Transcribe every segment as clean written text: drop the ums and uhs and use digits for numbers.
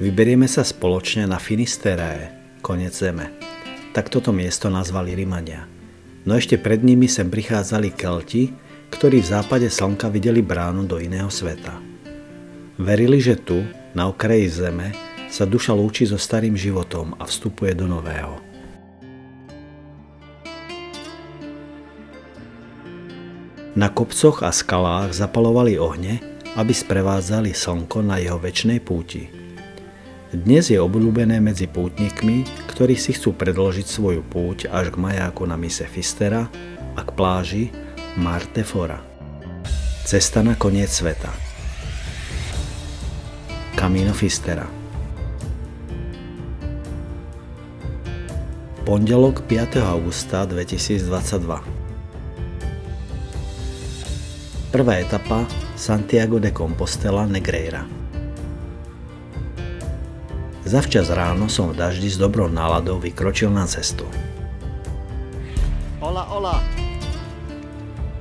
Vyberieme sa spoločne na Finisterrae, koniec zeme. Tak toto miesto nazvali Rimania. No ešte pred nimi sem prichádzali Kelti, ktorí v západe slnka videli bránu do iného sveta. Verili, že tu, na okraji zeme, sa duša lúči so starým životom a vstupuje do nového. Na kopcoch a skalách zapalovali ohne, aby sprevádzali slnko na jeho večnej púti. Dnes je obľúbené medzi pútnikmi, ktorí si chcú predĺžiť svoju púť až k majáku na mise Fistera a k pláži Marte Fora. Cesta na koniec sveta. Camino Fistera. Pondelok 5. augusta 2022. Prvá etapa Santiago de Compostela Negreira. Zavčas ráno som v daždi s dobrou náladou vykročil na cestu. Hola, hola.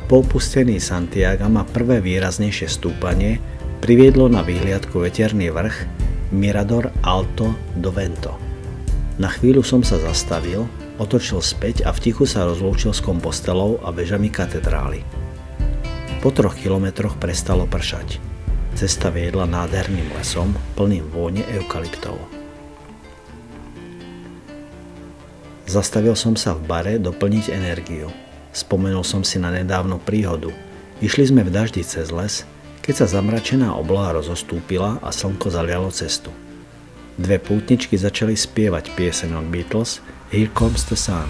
Po opustení Santiaga ma prvé výraznejšie stúpanie priviedlo na vyhliadku veterný vrch Mirador Alto do Vento. Na chvíľu som sa zastavil, otočil späť a v tichu sa rozlúčil s Compostelou a vežami katedrály. Po 3 kilometroch prestalo pršať. Cesta viedla nádherným lesom, plným vône eukalyptov. Zastavil som sa v bare doplniť energiu. Spomenul som si na nedávnu príhodu. Išli sme v daždi cez les, keď sa zamračená obloha rozostúpila a slnko zalialo cestu. Dve pútničky začali spievať pieseň od Beatles Here Comes the Sun.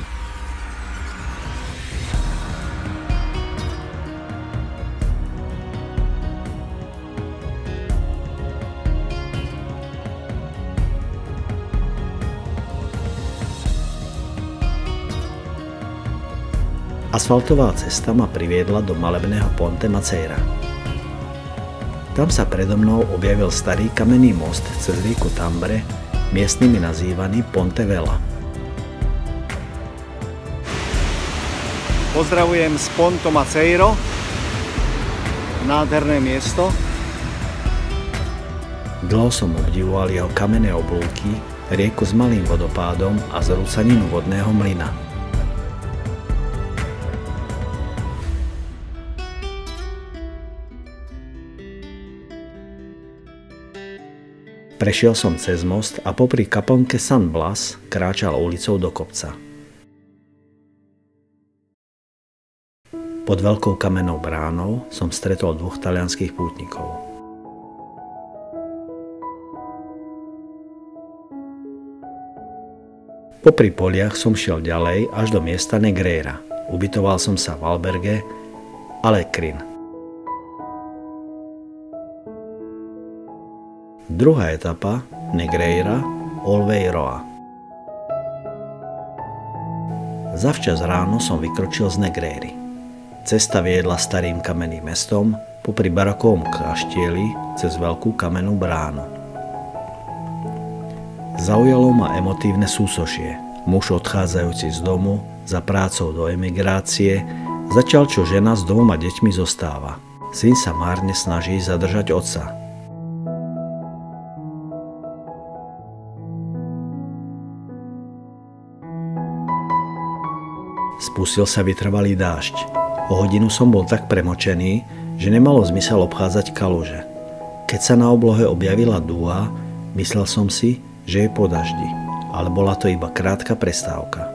Asfaltová cesta ma priviedla do malebného Ponte Maceira. Tam sa predo mnou objavil starý kamenný most cez rieku Tambre, miestnymi nazývaný Ponte Vela. Pozdravujem z Ponto Maceiro. Nádherné miesto. Dlho som obdivoval jeho kamenné oblúky, rieku s malým vodopádom a zrúcaninu vodného mlyna. Prešiel som cez most a popri kaplnke San Blas kráčal ulicou do kopca. Pod veľkou kamennou bránou som stretol 2 talianskych pútnikov. Popri poliach som šiel ďalej až do miesta Negreira. Ubytoval som sa v alberge Alecrim. Druhá etapa Negreira Olveiroa. Zavčas ráno som vykročil z Negreiry. Cesta viedla starým kamenným mestom popri barokovom kaštieli cez veľkú kamennú bránu. Zaujalo ma emotívne súsošie. Muž odchádzajúci z domu za prácou do emigrácie, zatiaľ čo žena s 2 deťmi zostáva. Syn sa márne snaží zadržať otca. Spustil sa vytrvalý dážď. O hodinu som bol tak premočený, že nemalo zmysel obchádzať kaluže. Keď sa na oblohe objavila dúha, myslel som si, že je po daždi, ale bola to iba krátka prestávka.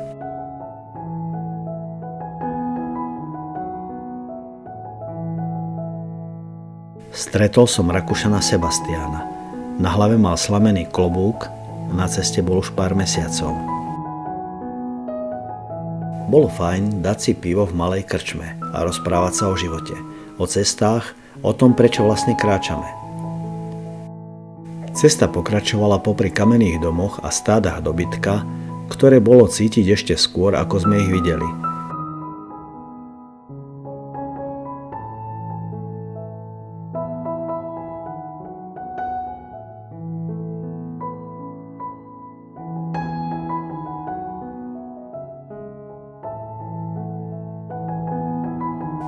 Stretol som Rakúšana Sebastiána. Na hlave mal slamený klobúk, na ceste bol už pár mesiacov. Bolo fajn dať si pivo v malej krčme a rozprávať sa o živote, o cestách, o tom, prečo vlastne kráčame. Cesta pokračovala popri kamenných domoch a stádach dobytka, ktoré bolo cítiť ešte skôr, ako sme ich videli.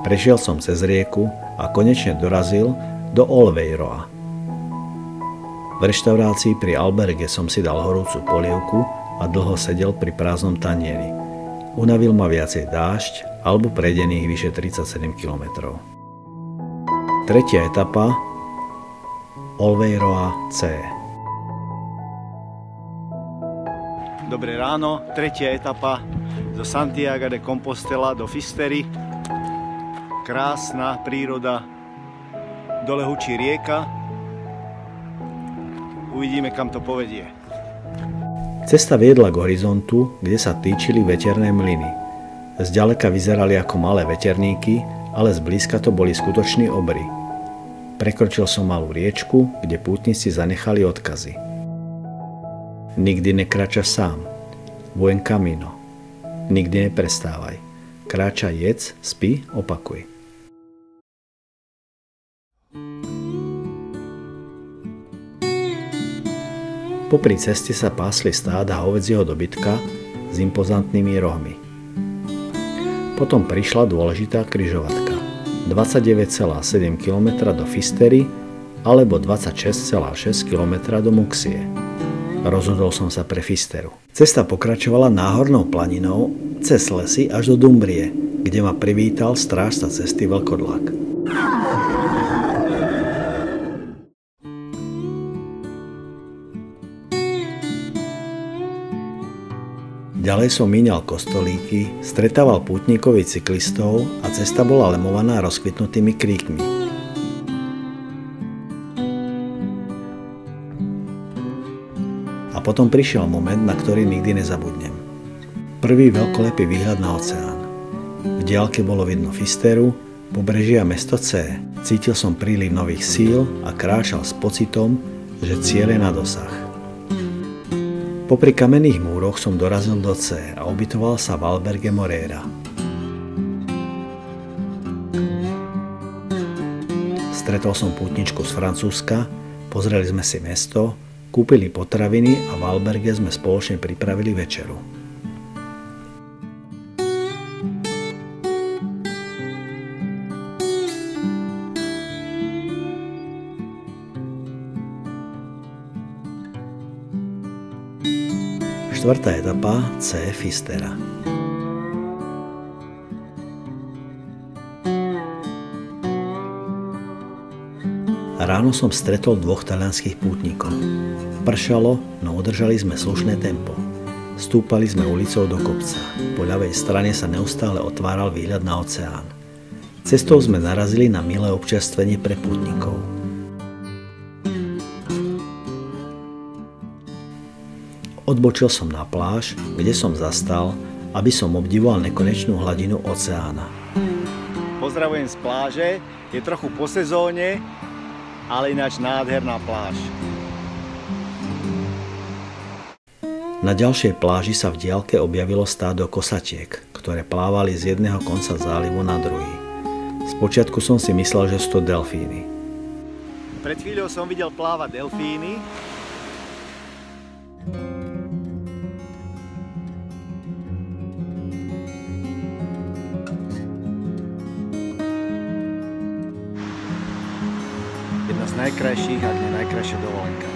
Prešiel som cez rieku a konečne dorazil do Olveiroa. V reštaurácii pri Alberge som si dal horúcu polievku a dlho sedel pri prázdnom tanieri. Unavil ma viacej dážď alebo prejdených vyše 37 km. Tretia etapa Olveiroa C. Dobré ráno, tretia etapa zo Santiago de Compostela do Fistery. Krásna príroda, dole hučí rieka. Uvidíme, kam to povedie. Cesta viedla k horizontu, kde sa týčili veterné mlyny. Zďaleka vyzerali ako malé veterníky, ale zblízka to boli skutoční obry. Prekročil som malú riečku, kde pútnici zanechali odkazy. Nikdy nekračaš sám. Buen camino. Nikdy neprestávaj. Kráčaj, jedz, spí, opakuj. Popri ceste sa pásli stáda hovädzieho dobytka s impozantnými rohmi. Potom prišla dôležitá križovatka. 29,7 km do Fistery alebo 26,6 km do Muxie. Rozhodol som sa pre Fisteru. Cesta pokračovala náhornou planinou cez lesy až do Dumbrie, kde ma privítal strážca cesty Vlkodlak. Ďalej som míňal kostolíky, stretával pútnikov i cyklistov a cesta bola lemovaná rozkvitnutými kríkmi. A potom prišiel moment, na ktorý nikdy nezabudnem. Prvý veľkolepý výhľad na oceán. V diaľke bolo vidno Fisteru, pobrežie a mesto C. Cítil som príliv nových síl a kráčal s pocitom, že cieľ je na dosah. Popri kamenných múroch som dorazil do C a ubytoval sa v Alberge Moreira. Stretol som pútničku z Francúzska, pozreli sme si mesto, kúpili potraviny a v Alberge sme spoločne pripravili večeru. Štvrtá etapa C. Fistera. Ráno som stretol dvoch talianskych pútnikov. Pršalo, no udržali sme slušné tempo. Stúpali sme ulicou do kopca. Po ľavej strane sa neustále otváral výhľad na oceán. Cestou sme narazili na milé občerstvenie pre pútnikov. Odbočil som na pláž, kde som zastal, aby som obdivoval nekonečnú hladinu oceána. Pozdravujem z pláže, je trochu po sezóne, ale ináč nádherná pláž. Na ďalšej pláži sa v diaľke objavilo stádo kosatiek, ktoré plávali z jedného konca zálivu na druhý. Spočiatku som si myslel, že sú to delfíny. Pred chvíľou som videl plávať delfíny. Jedna z najkrajších, ak nie najkrajšia dovolenka.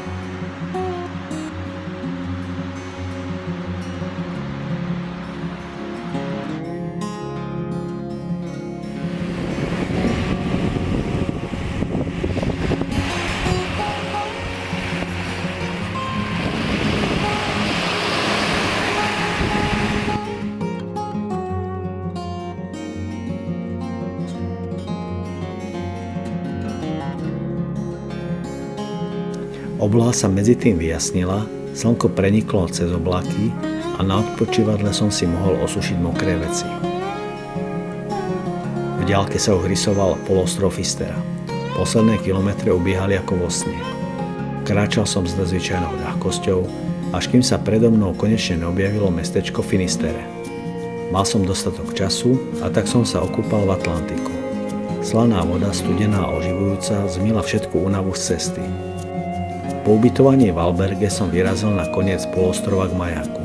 Obloha sa medzi tým vyjasnila, slnko preniklo cez oblaky a na odpočívadle som si mohol osušiť mokré veci. V diaľke sa už rysoval polostrov Fistera. Posledné kilometre ubiehali ako vo sne. Kráčal som s nezvyčajnou ľahkosťou, až kým sa predo mnou konečne neobjavilo mestečko Finistere. Mal som dostatok času a tak som sa okúpal v Atlantiku. Slaná voda, studená a oživujúca, zmila všetku únavu z cesty. Po ubytovaní v Alberge som vyrazil na koniec polostrova k majaku.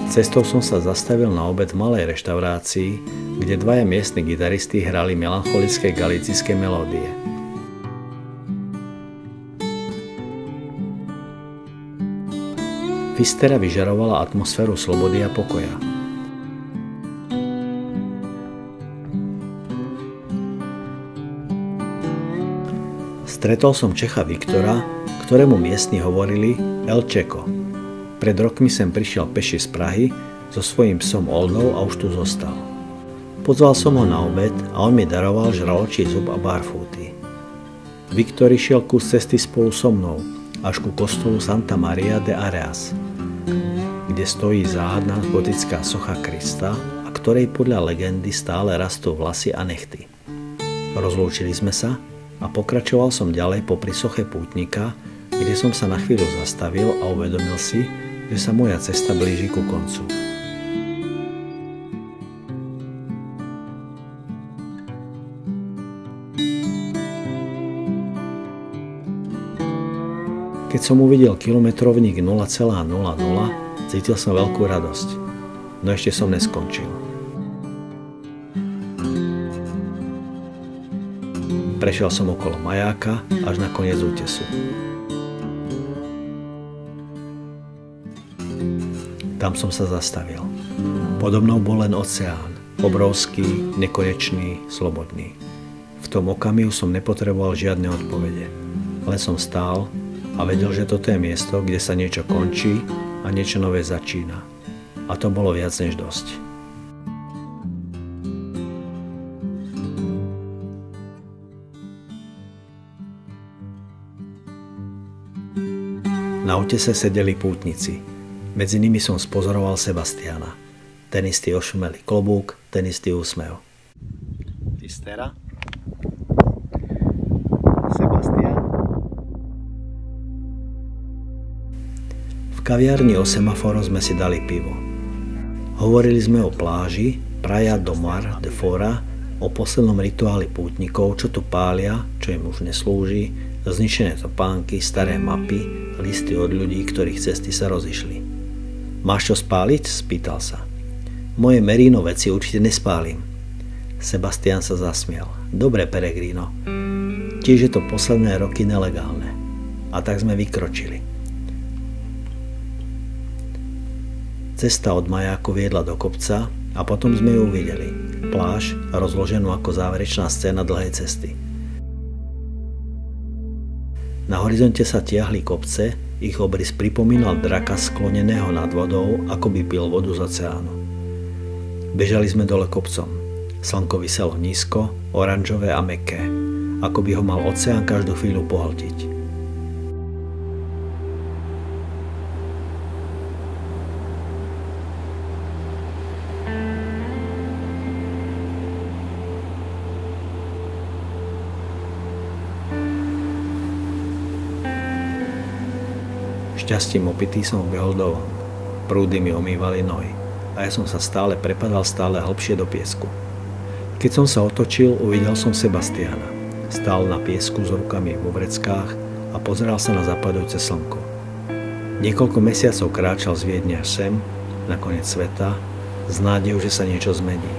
Cestou som sa zastavil na obed v malej reštaurácii, kde dvaja miestni gitaristi hrali melancholické galicijské melódie. Fistera vyžarovala atmosféru slobody a pokoja. Stretol som Čecha Viktora, ktorému miestni hovorili El Čeko. Pred rokmi sem prišiel peši z Prahy so svojím psom Oldou a už tu zostal. Pozval som ho na obed a on mi daroval žraločí zub a barfúty. Viktor išiel kus cesty spolu so mnou až ku kostolu Santa Maria de Areas, kde stojí záhadná gotická socha Krista, a ktorej podľa legendy stále rastú vlasy a nechty. Rozlúčili sme sa a pokračoval som ďalej popri soche pútnika, kde som sa na chvíľu zastavil a uvedomil si, že sa moja cesta blíži ku koncu. Keď som uvidel kilometrovník 0,00, cítil som veľkú radosť. No ešte som neskončil. Prešiel som okolo majáka až na koniec útesu. Tam som sa zastavil. Podo mnou bol len oceán, obrovský, nekonečný, slobodný. V tom okamihu som nepotreboval žiadne odpovede. Len som stál a vedel, že toto je miesto, kde sa niečo končí a niečo nové začína. A to bolo viac než dosť. Na útese sedeli pútnici. Medzi nimi som spozoroval Sebastiana. Ten istý ošumelý klobúk, ten istý úsmev. Fistera. Sebastian. V kaviarni o semaforo sme si dali pivo. Hovorili sme o pláži Praia do Mar de Fora, o poslednom rituáli pútnikov, čo tu pália, čo im už neslúži, zničené topánky, staré mapy, listy od ľudí, ktorých cesty sa rozišli. Máš čo spáliť? Spýtal sa. Moje Merino veci určite nespálim. Sebastian sa zasmial. Dobre, Peregrino. Tiež je to posledné roky nelegálne. A tak sme vykročili. Cesta od majáku viedla do kopca a potom sme ju uvideli. Pláž, rozloženú ako záverečná scéna dlhej cesty. Na horizonte sa tiahli kopce, ich obrys pripomínal draka skloneného nad vodou, ako by pil vodu z oceánu. Bežali sme dole kopcom. Slnko viselo nízko, oranžové a mäkké, ako by ho mal oceán každú chvíľu pohltiť. Šťastím opitý som behol do vln. Prúdy mi omývali nohy a ja som sa stále prepadal stále hlbšie do piesku. Keď som sa otočil, uvidel som Sebastiana. Stál na piesku s rukami vo vreckách a pozeral sa na zapadajúce slnko. Niekoľko mesiacov kráčal z Viedne až sem, na koniec sveta, s nádejou, že sa niečo zmení.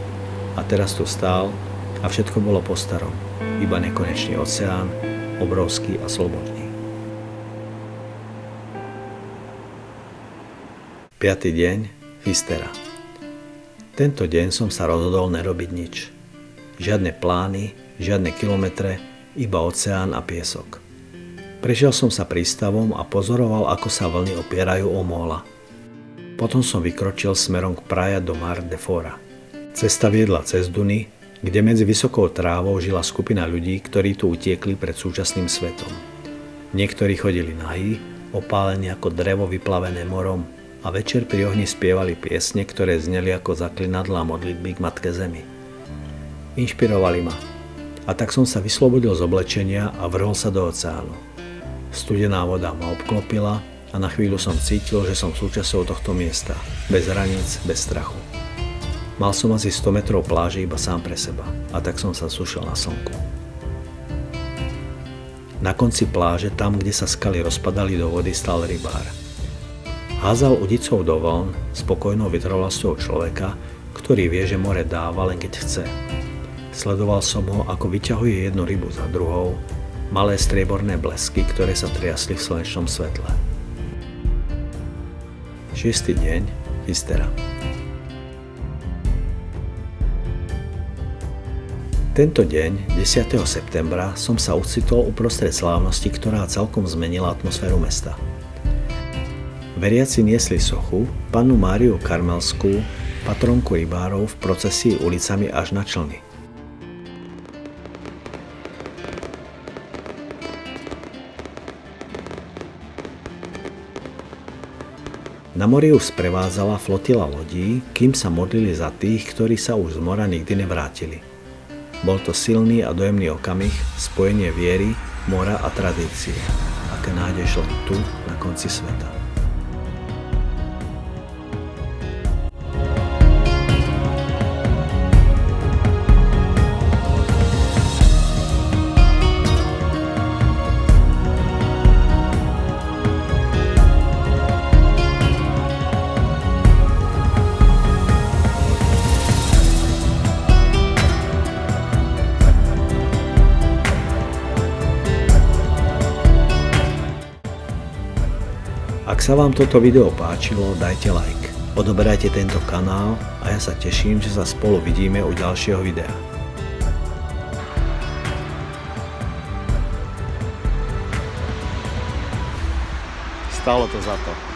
A teraz tu stál a všetko bolo po starom. Iba nekonečný oceán, obrovský a slobodný. 5. deň, Fistera. Tento deň som sa rozhodol nerobiť nič. Žiadne plány, žiadne kilometre, iba oceán a piesok. Prešiel som sa prístavom a pozoroval, ako sa vlny opierajú o móla. Potom som vykročil smerom k Praia do Mar de Fora. Cesta viedla cez duny, kde medzi vysokou trávou žila skupina ľudí, ktorí tu utiekli pred súčasným svetom. Niektorí chodili nahí, opálení ako drevo vyplavené morom, a večer pri ohni spievali piesne, ktoré zneli ako zaklinadlá modlitby k Matke Zemi. Inšpirovali ma. A tak som sa vyslobodil z oblečenia a vrhol sa do oceánu. Studená voda ma obklopila a na chvíľu som cítil, že som súčasťou tohto miesta, bez hraníc, bez strachu. Mal som asi 100 metrov pláže iba sám pre seba, a tak som sa sušil na slnku. Na konci pláže, tam, kde sa skaly rozpadali do vody, stál rybár. Házal udicou do vln spokojnou vytrvalosťou človeka, ktorý vie, že more dáva len keď chce. Sledoval som ho, ako vyťahuje jednu rybu za druhou, malé strieborné blesky, ktoré sa triasli v slnečnom svetle. 6. deň Fistera. Tento deň, 10. septembra, som sa ocitol uprostred slávnosti, ktorá celkom zmenila atmosféru mesta. Veriaci niesli sochu, Pannu Máriu Karmelskú, patronku rybárov, v procesii ulicami až na člny. Na mori ju sprevádzala flotila lodí, kým sa modlili za tých, ktorí sa už z mora nikdy nevrátili. Bol to silný a dojemný okamih, spojenie viery, mora a tradície, aké nájdeš len tu, na konci sveta. Ak sa vám toto video páčilo, dajte like, odoberajte tento kanál a ja sa teším, že sa spolu vidíme u ďalšieho videa. Stálo to za to.